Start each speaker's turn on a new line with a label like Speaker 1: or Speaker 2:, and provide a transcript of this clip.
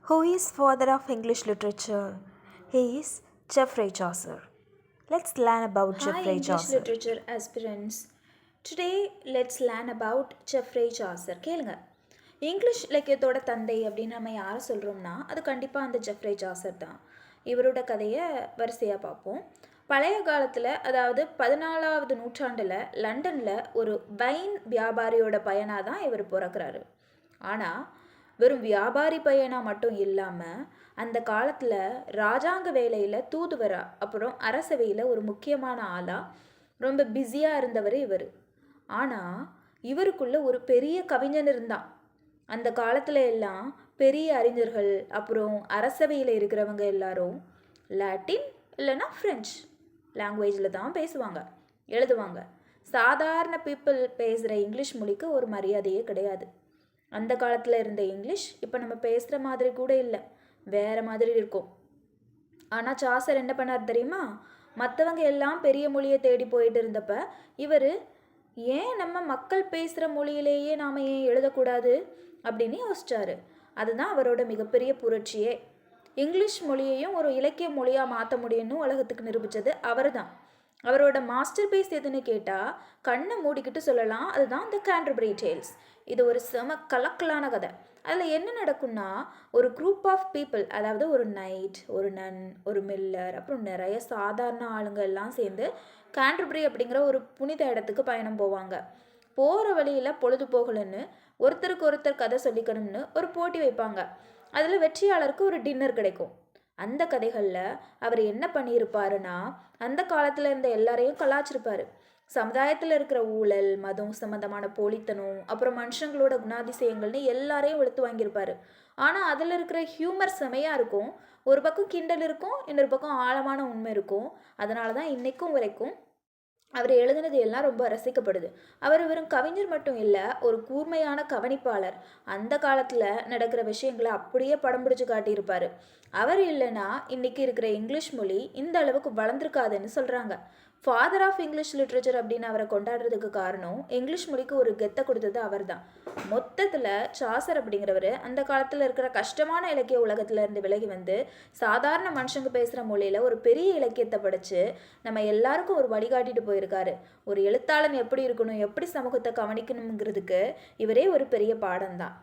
Speaker 1: Who is father of English literature? He is Geoffrey Chaucer. Let's learn about
Speaker 2: Hi
Speaker 1: Geoffrey
Speaker 2: English
Speaker 1: Chaucer.
Speaker 2: literature aspirants. Today let's learn about Geoffrey Chaucer. கேளுங்க English இலக்கியத்தோட தந்தை அப்படின்னு நம்ம யாரை சொல்கிறோம்னா அது கண்டிப்பாக அந்த ஜெஃப்ரே சாசர் தான். இவரோட கதையை வரிசையாக பார்ப்போம். பழைய காலத்தில் அதாவது 14வது நூற்றாண்டில் லண்டனில் ஒரு வைன் வியாபாரியோட பையனாக தான் இவர் பிறக்கிறாரு. ஆனால் வெறும் வியாபாரி பையனா மட்டும் இல்லாமல் அந்த காலத்தில் ராஜாங்க வேலையில் தூதுவரா அப்புறம் அரசவையில் ஒரு முக்கியமான ஆளாக ரொம்ப பிஸியாக இருந்தவர் இவர். ஆனால் இவருக்குள்ள ஒரு பெரிய கவிஞன் இருந்தான். அந்த காலத்தில் எல்லாம் பெரிய அறிஞர்கள் அப்புறம் அரசவையில் இருக்கிறவங்க எல்லாரும் லாட்டின் இல்லைன்னா ஃப்ரெஞ்ச் லாங்குவேஜில் தான் பேசுவாங்க, எழுதுவாங்க. சாதாரண பீப்புள் பேசுகிற இங்கிலீஷ் மொழிக்கு ஒரு மரியாதையே கிடையாது. அந்த காலத்தில் இருந்த இங்கிலீஷ் இப்போ நம்ம பேசுகிற மாதிரி கூட இல்லை, வேறு மாதிரி இருக்கும். ஆனால் சாசர் என்ன பண்ணார் தெரியுமா? மற்றவங்க எல்லாம் பெரிய மொழியை தேடி போயிட்டு இருந்தப்ப இவர் ஏன் நம்ம மக்கள் பேசுகிற மொழியிலேயே நாம் ஏன் எழுதக்கூடாது அப்படின்னு யோசிச்சாரு. அதுதான் அவரோட மிகப்பெரிய புரட்சியே. இங்கிலீஷ் மொழியையும் ஒரு இலக்கிய மொழியாக மாற்ற முடியும்னு உலகத்துக்கு நிரூபித்தது அவர் தான். அவரோட மாஸ்டர் பீஸ் எதுன்னு கேட்டால் கண்ணை மூடிக்கிட்டு சொல்லலாம், அதுதான் த கேண்டர்பரி டேல்ஸ். இது ஒரு செம கலக்கலான கதை. அதில் என்ன நடக்கும்னா, ஒரு குரூப் ஆஃப் பீப்புள், அதாவது ஒரு நைட், ஒரு நன், ஒரு மில்லர், அப்புறம் நிறைய சாதாரண ஆளுங்க எல்லாம் சேர்ந்து கேண்டர்பரி அப்படிங்கிற ஒரு புனித இடத்துக்கு பயணம் போவாங்க. போகிற வழியில் பொழுது போகலன்னு ஒருத்தருக்கு ஒருத்தர் கதை சொல்லிக்கணும்னு ஒரு போட்டி வைப்பாங்க. அதில் வெற்றியாளருக்கு ஒரு டின்னர் கிடைக்கும். அந்த கதைகளில் அவர் என்ன பண்ணியிருப்பாருன்னா, அந்த காலத்தில் இருந்த எல்லாரையும் கலாச்சிருப்பார். சமுதாயத்தில் இருக்கிற ஊழல், மதம் சம்மந்தமான போலித்தனம், அப்புறம் மனுஷங்களோட குணாதிசயங்கள்னு எல்லாரையும் வெளுத்து வாங்கியிருப்பார். ஆனால் அதில் இருக்கிற ஹியூமர் செமையாக இருக்கும். ஒரு பக்கம் கிண்டல் இருக்கும், இன்னொரு பக்கம் ஆழமான உண்மை இருக்கும். அதனால தான் இன்றைக்கும் வரைக்கும் அவர் எழுதினது எல்லாம் ரொம்ப ரசிக்கப்படுது. அவர் வெறும் கவிஞர் மட்டும் இல்லை, ஒரு கூர்மையான கவனிப்பாளர். அந்த காலத்தில் நடக்கிற விஷயங்களை அப்படியே படம் பிடிச்சு காட்டியிருப்பார். அவர் இல்லைன்னா இன்னைக்கு இருக்கிற இங்கிலீஷ் மொழி இந்த அளவுக்கு வளர்ந்துருக்காதுன்னு சொல்கிறாங்க. ஃபாதர் ஆஃப் இங்கிலீஷ் லிட்ரேச்சர் அப்படின்னு அவரை கொண்டாடுறதுக்கு காரணம் இங்கிலீஷ் மொழிக்கு ஒரு கெத்தை கொடுத்தது அவர் தான். மொத்தத்தில் சாசர் அப்படிங்கிறவர் அந்த காலத்தில் இருக்கிற கஷ்டமான இலக்கிய உலகத்துல இருந்து விலகி வந்து சாதாரண மனுஷங்க பேசுகிற மொழியில் ஒரு பெரிய இலக்கியத்தை படித்து நம்ம எல்லாருக்கும் ஒரு வழிகாட்டிட்டு போயிருக்காரு. ஒரு எழுத்தாளன் எப்படி இருக்கணும், எப்படி சமூகத்தை கவனிக்கணுங்கிறதுக்கு இவரே ஒரு பெரிய பாடம் தான்.